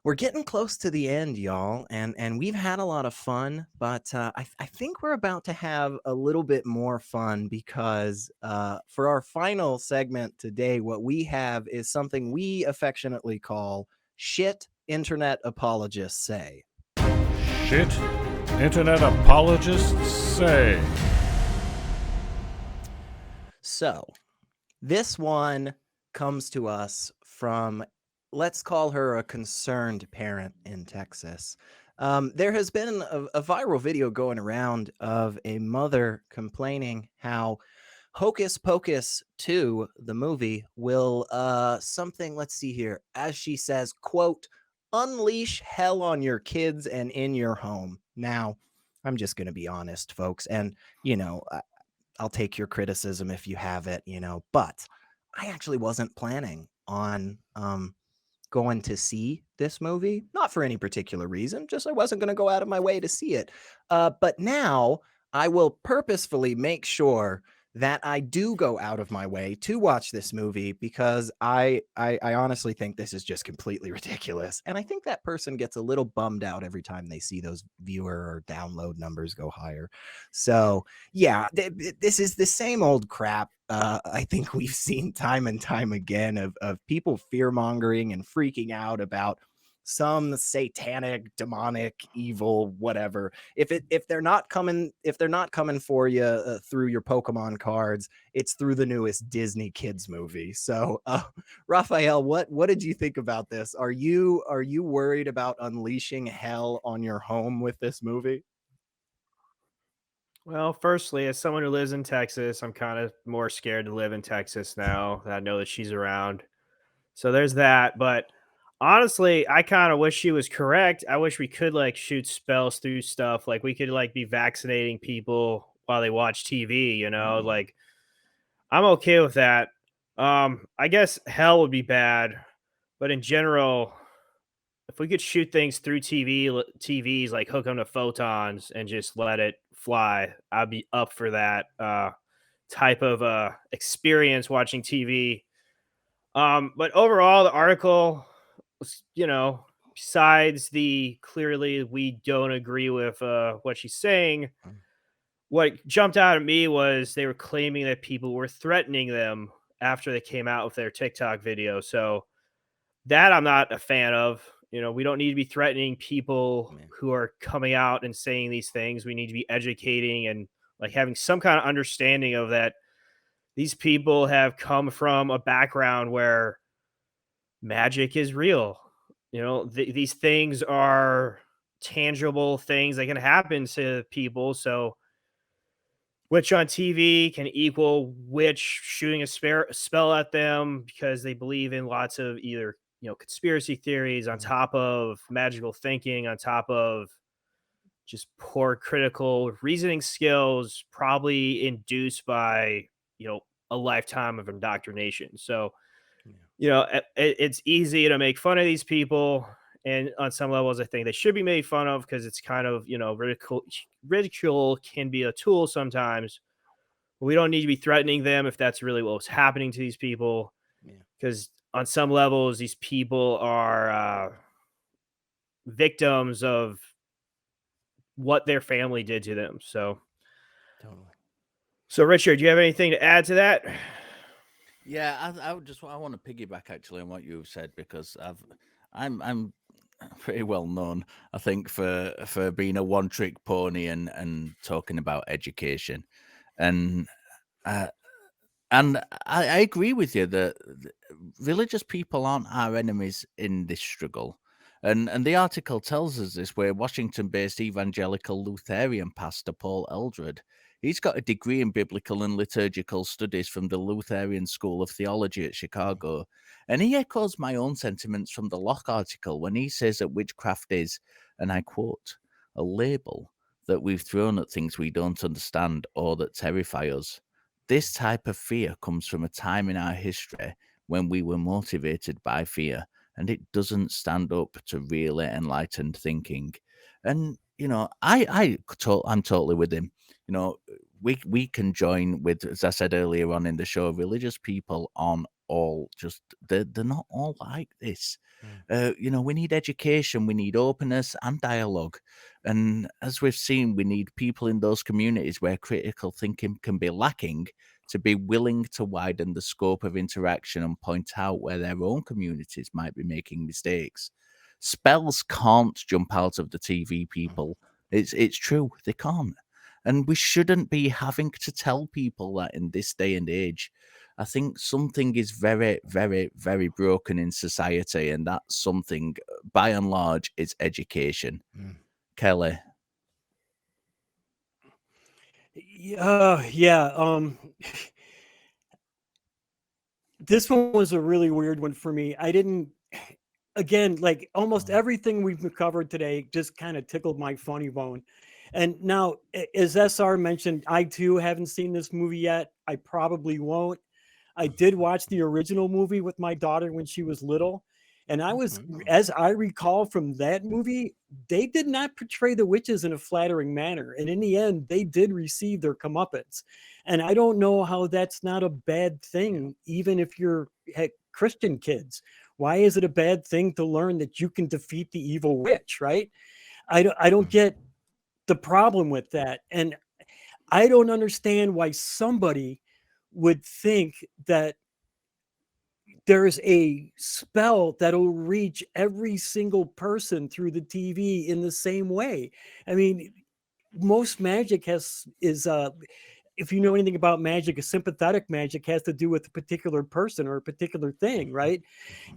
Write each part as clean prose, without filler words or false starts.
We're getting close to the end, y'all, and we've had a lot of fun, but I think we're about to have a little bit more fun because for our final segment today, what we have is something we affectionately call "Shit Internet Apologists Say." Shit internet apologists say. So, this one comes to us from, let's call her a concerned parent in Texas. There has been a viral video going around of a mother complaining how Hocus Pocus 2, the movie, will something, let's see here, as she says, quote, unleash hell on your kids and in your home. Now, I'm just going to be honest, folks, and you know, I'll take your criticism if you have it, but I actually wasn't planning on going to see this movie, not for any particular reason, just I wasn't going to go out of my way to see it. But now I will purposefully make sure that I do go out of my way to watch this movie because I honestly think this is just completely ridiculous. And I think that person gets a little bummed out every time they see those viewer or download numbers go higher. So yeah, this is the same old crap. I think we've seen time and time again of people fear mongering and freaking out about some satanic, demonic, evil, whatever. If they're not coming for you through your Pokemon cards, it's through the newest Disney kids movie. So, Raphael, what did you think about this? Are you worried about unleashing hell on your home with this movie? Well, firstly, as someone who lives in Texas, I'm kind of more scared to live in Texas now that I know that she's around. So there's that. But honestly, I kind of wish she was correct. I wish we could like shoot spells through stuff. Like we could like be vaccinating people while they watch TV, like I'm okay with that. I guess hell would be bad, but in general, if we could shoot things through TVs, like hook them to photons and just let it fly, I'd be up for that type of experience watching TV. But overall, the article, besides the clearly we don't agree with what she's saying, what jumped out at me was they were claiming that people were threatening them after they came out with their TikTok video. So that I'm not a fan of. We don't need to be threatening people Man. who are coming out and saying these things. We need to be educating and like having some kind of understanding of that. These people have come from a background where magic is real. These things are tangible things that can happen to people. So, which on TV can equal which shooting a spell at them because they believe in lots of either conspiracy theories on top of magical thinking, on top of just poor critical reasoning skills, probably induced by a lifetime of indoctrination. So it's easy to make fun of these people, and on some levels I think they should be made fun of because it's kind of ridicule can be a tool sometimes. But we don't need to be threatening them if that's really what was happening to these people, because on some levels these people are victims of what their family did to them. So Totally. So, Richard, do you have anything to add to that? Yeah, I want to piggyback actually on what you've said because I'm pretty well known, I think, for being a one trick pony and talking about education, and I agree with you that religious people aren't our enemies in this struggle. And the article tells us this, where Washington-based evangelical Lutheran pastor Paul Eldred, he's got a degree in biblical and liturgical studies from the Lutheran School of Theology at Chicago. And he echoes my own sentiments from the Locke article when he says that witchcraft is, and I quote, a label that we've thrown at things we don't understand or that terrify us. This type of fear comes from a time in our history when we were motivated by fear, and it doesn't stand up to really enlightened thinking. And I'm totally with him. We can join with, as I said earlier on in the show, religious people on all just they're not all like this. We need education, we need openness and dialogue. And as we've seen, we need people in those communities where critical thinking can be lacking to be willing to widen the scope of interaction and point out where their own communities might be making mistakes. Spells can't jump out of the TV, people. It's true, they can't. And we shouldn't be having to tell people that in this day and age. I think something is very, very, very broken in society, and that something, by and large, is education. Kelley. Yeah. This one was a really weird one for me. I didn't, again, like almost everything we've covered today just kind of tickled my funny bone. And now, as SR mentioned, I too haven't seen this movie yet. I probably won't. I did watch the original movie with my daughter when she was little. And I was, as I recall from that movie, they did not portray the witches in a flattering manner. And in the end, they did receive their comeuppance. And I don't know how that's not a bad thing, even if you're Christian kids. Why is it a bad thing to learn that you can defeat the evil witch, right? I don't get the problem with that. And I don't understand why somebody would think that there's a spell that'll reach every single person through the TV in the same way. I mean, most magic is if you know anything about magic, a sympathetic magic has to do with a particular person or a particular thing, right?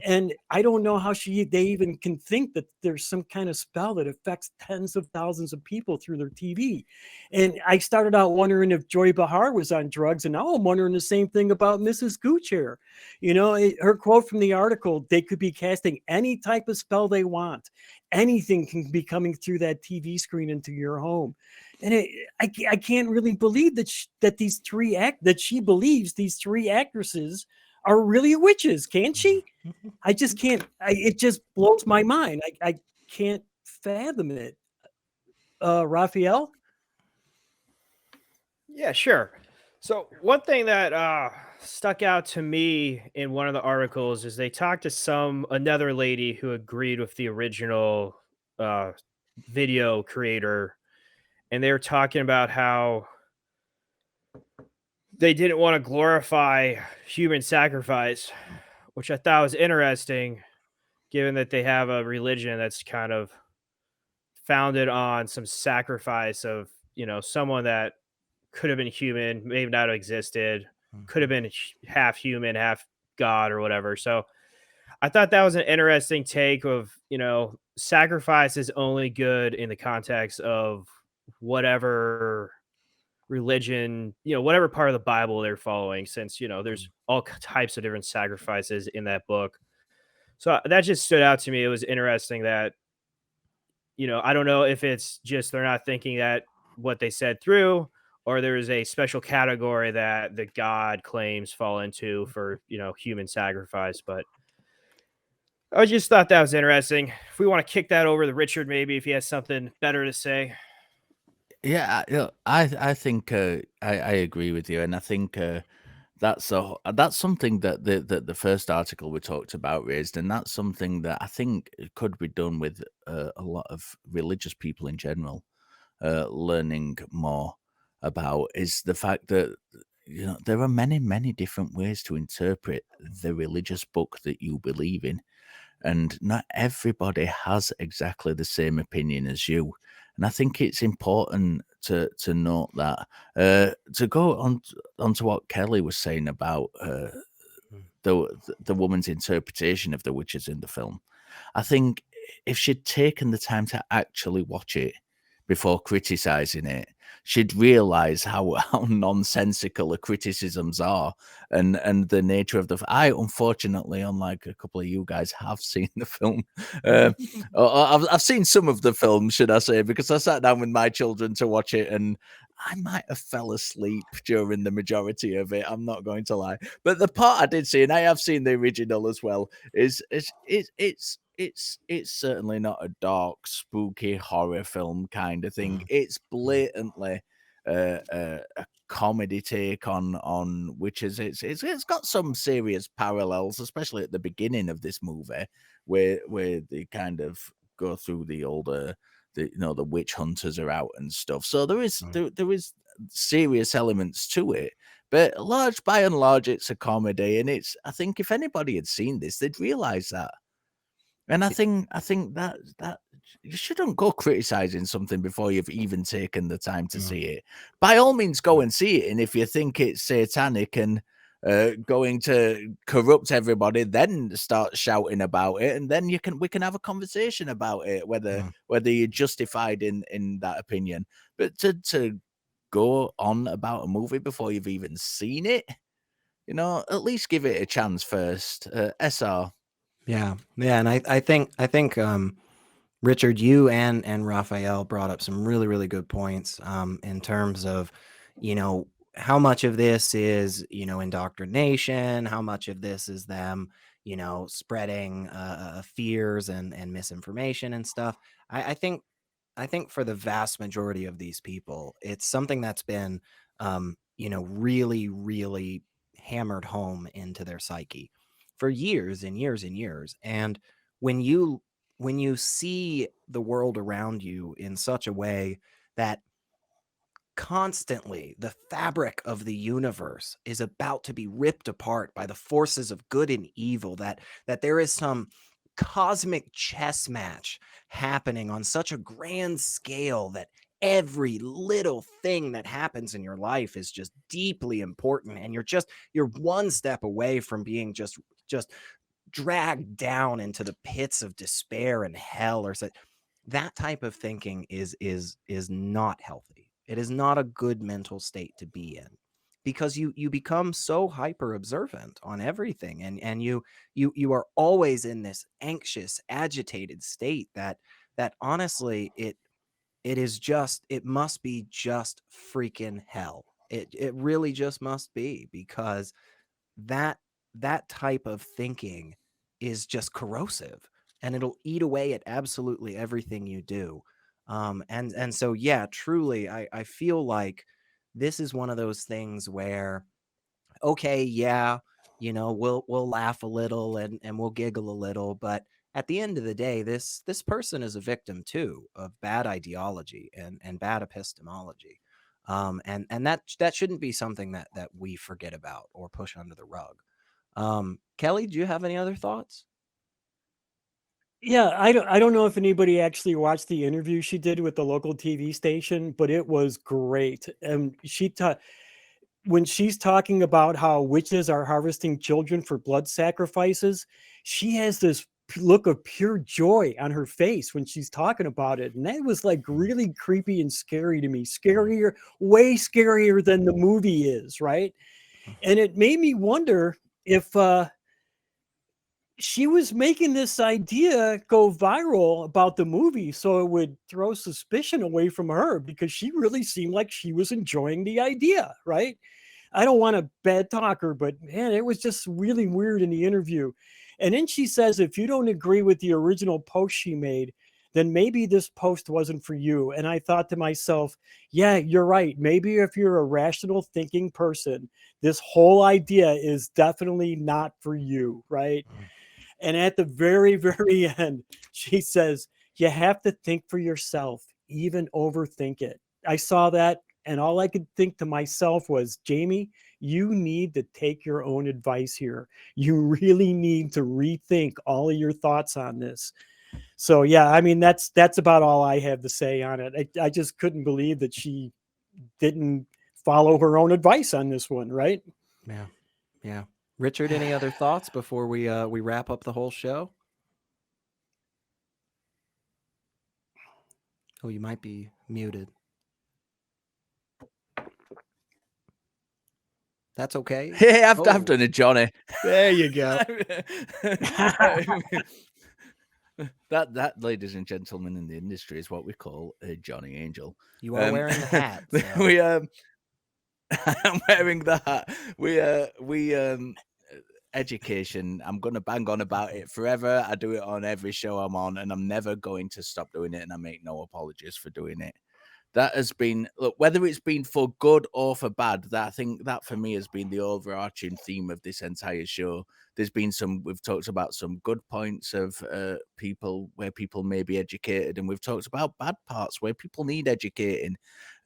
And I don't know how they even can think that there's some kind of spell that affects tens of thousands of people through their TV. And I started out wondering if Joy Behar was on drugs, and now I'm wondering the same thing about Mrs. Gooch here. Her quote from the article, they could be casting any type of spell they want. Anything can be coming through that TV screen into your home. And I can't really believe that she believes these three actresses are really witches, can't she? I just can't. It just blows my mind. I can't fathom it. Raphael? Yeah, sure. So one thing that stuck out to me in one of the articles is they talked to another lady who agreed with the original video creator, and they were talking about how they didn't want to glorify human sacrifice, which I thought was interesting, given that they have a religion that's kind of founded on some sacrifice of, someone that could have been human, maybe not have existed, could have been half human, half God or whatever. So I thought that was an interesting take of, sacrifice is only good in the context of whatever religion, whatever part of the Bible they're following, since, there's all types of different sacrifices in that book. So that just stood out to me. It was interesting that, I don't know if it's just they're not thinking that what they said through, or there is a special category that the God claims fall into for, human sacrifice. But I just thought that was interesting. If we want to kick that over to Richard, maybe if he has something better to say. Yeah, I think I agree with you, and I think that's something that the first article we talked about raised, and that's something that I think could be done with a lot of religious people in general, learning more about is the fact that there are many different ways to interpret the religious book that you believe in, and not everybody has exactly the same opinion as you. And I think it's important to note that. To go on to what Kelley was saying about the woman's interpretation of the witches in the film, I think if she'd taken the time to actually watch it before criticizing it, she'd realize how nonsensical the criticisms are and the nature of I unfortunately, unlike a couple of you guys, have seen the film. I've seen some of the film, should I say, because I sat down with my children to watch it, and I might have fell asleep during the majority of it. I'm not going to lie, but the part I did see, and I have seen the original as well, is it's certainly not a dark, spooky horror film kind of thing. It's blatantly a comedy take on witches. It's got some serious parallels, especially at the beginning of this movie, where they kind of go through the older, the witch hunters are out and stuff. So there is serious elements to it. But by and large, it's a comedy, and I think if anybody had seen this, they'd realize that. And I think that you shouldn't go criticizing something before you've even taken the time to see it. By all means, go and see it. And if you think it's satanic and going to corrupt everybody, then start shouting about it, and then we can have a conversation about it, whether you're justified in that opinion. But to go on about a movie before you've even seen it, at least give it a chance first. SR. Yeah, and I think Richard, you and Raphael brought up some really, really good points in terms of, how much of this is, indoctrination, how much of this is them, spreading fears and misinformation and stuff. I think for the vast majority of these people, it's something that's been, really, really hammered home into their psyche for years and years and years. And when you see the world around you in such a way that constantly the fabric of the universe is about to be ripped apart by the forces of good and evil, that there is some cosmic chess match happening on such a grand scale that every little thing that happens in your life is just deeply important, and you're one step away from being just dragged down into the pits of despair and hell, or so. That type of thinking is not healthy. It is not a good mental state to be in, because you become so hyper observant on everything, and you are always in this anxious, agitated state that honestly it must be just freaking hell. It really just must be, because that type of thinking is just corrosive, and it'll eat away at absolutely everything you do. And so, yeah, truly, I feel like this is one of those things where, okay, yeah, we'll laugh a little and we'll giggle a little, but at the end of the day, this person is a victim too of bad ideology and bad epistemology. And that shouldn't be something that we forget about or push under the rug. Kelley, do you have any other thoughts? Yeah, I don't know if anybody actually watched the interview she did with the local TV station, but it was great. And when she's talking about how witches are harvesting children for blood sacrifices, she has this look of pure joy on her face when she's talking about it. And that was like really creepy and scary to me. Scarier, way scarier than the movie is, right? And it made me wonder if she was making this idea go viral about the movie so it would throw suspicion away from her, because she really seemed like she was enjoying the idea, right? I don't want to bad talk her, but man, it was just really weird in the interview. And then she says, if you don't agree with the original post she made, then maybe this post wasn't for you. And I thought to myself, yeah, you're right. Maybe if you're a rational thinking person, this whole idea is definitely not for you, right? And at the very, very end, she says, you have to think for yourself, even overthink it. I saw that, and all I could think to myself was, Jamie, you need to take your own advice here. You really need to rethink all of your thoughts on this. So, yeah, I mean, that's about all I have to say on it. I just couldn't believe that she didn't follow her own advice on this one, right? Yeah. Richard, any other thoughts before we wrap up the whole show? Oh, you might be muted. That's okay. Hey, I've done a Johnny. There you go. That, ladies and gentlemen, in the industry is what we call a Johnny Angel. You are wearing the hat. So. I'm wearing the hat. We education. I'm gonna bang on about it forever. I do it on every show I'm on, and I'm never going to stop doing it. And I make no apologies for doing it. that has been, look, whether it's been for good or for bad, that I think that for me has been the overarching theme of this entire show. There's been we've talked about some good points of people where people may be educated, and we've talked about bad parts where people need educating.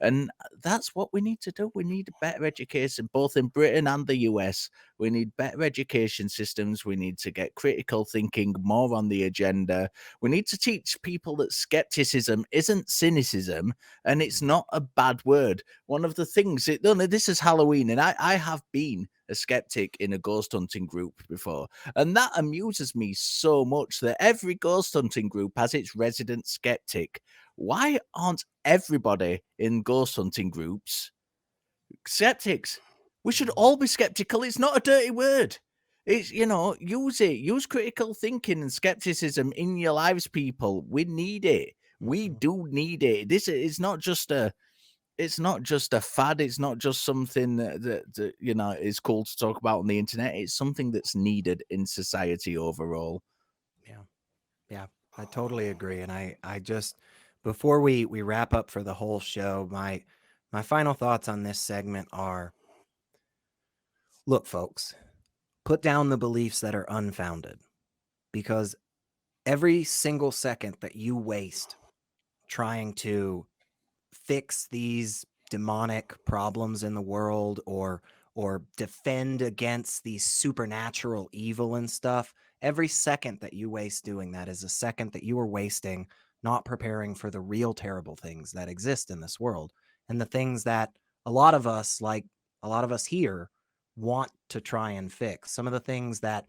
And that's what we need to do. We need better education, both in Britain and the US. We need better education systems. We need to get critical thinking more on the agenda. We need to teach people that skepticism isn't cynicism, and it's not a bad word. One of the things, this is Halloween, and I have been a skeptic in a ghost hunting group before, and that amuses me so much that every ghost hunting group has its resident skeptic. Why aren't everybody in ghost hunting groups skeptics? We should all be skeptical. It's not a dirty word. It's, use critical thinking and skepticism in your lives, people. We need it. We do need it. This is not just a fad. It's not just something that is cool to talk about on the internet. It's something that's needed in society overall. Yeah, I totally agree. And I just, before we wrap up for the whole show, my final thoughts on this segment are, look, folks, put down the beliefs that are unfounded, because every single second that you waste trying to fix these demonic problems in the world, or defend against these supernatural evil and stuff, every second that you waste doing that is a second that you are wasting not preparing for the real terrible things that exist in this world, and the things that a lot of us here want to try and fix. Some of the things that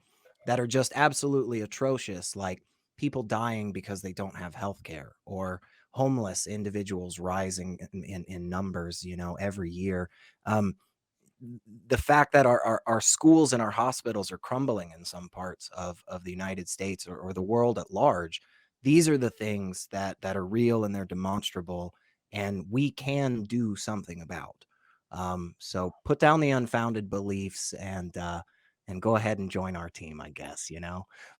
are just absolutely atrocious, like people dying because they don't have health care, or homeless individuals rising in numbers, every year. The fact that our schools and our hospitals are crumbling in some parts of the United States, or the world at large. These are the things that are real, and they're demonstrable, and we can do something about. So put down the unfounded beliefs, and go ahead and join our team, I guess,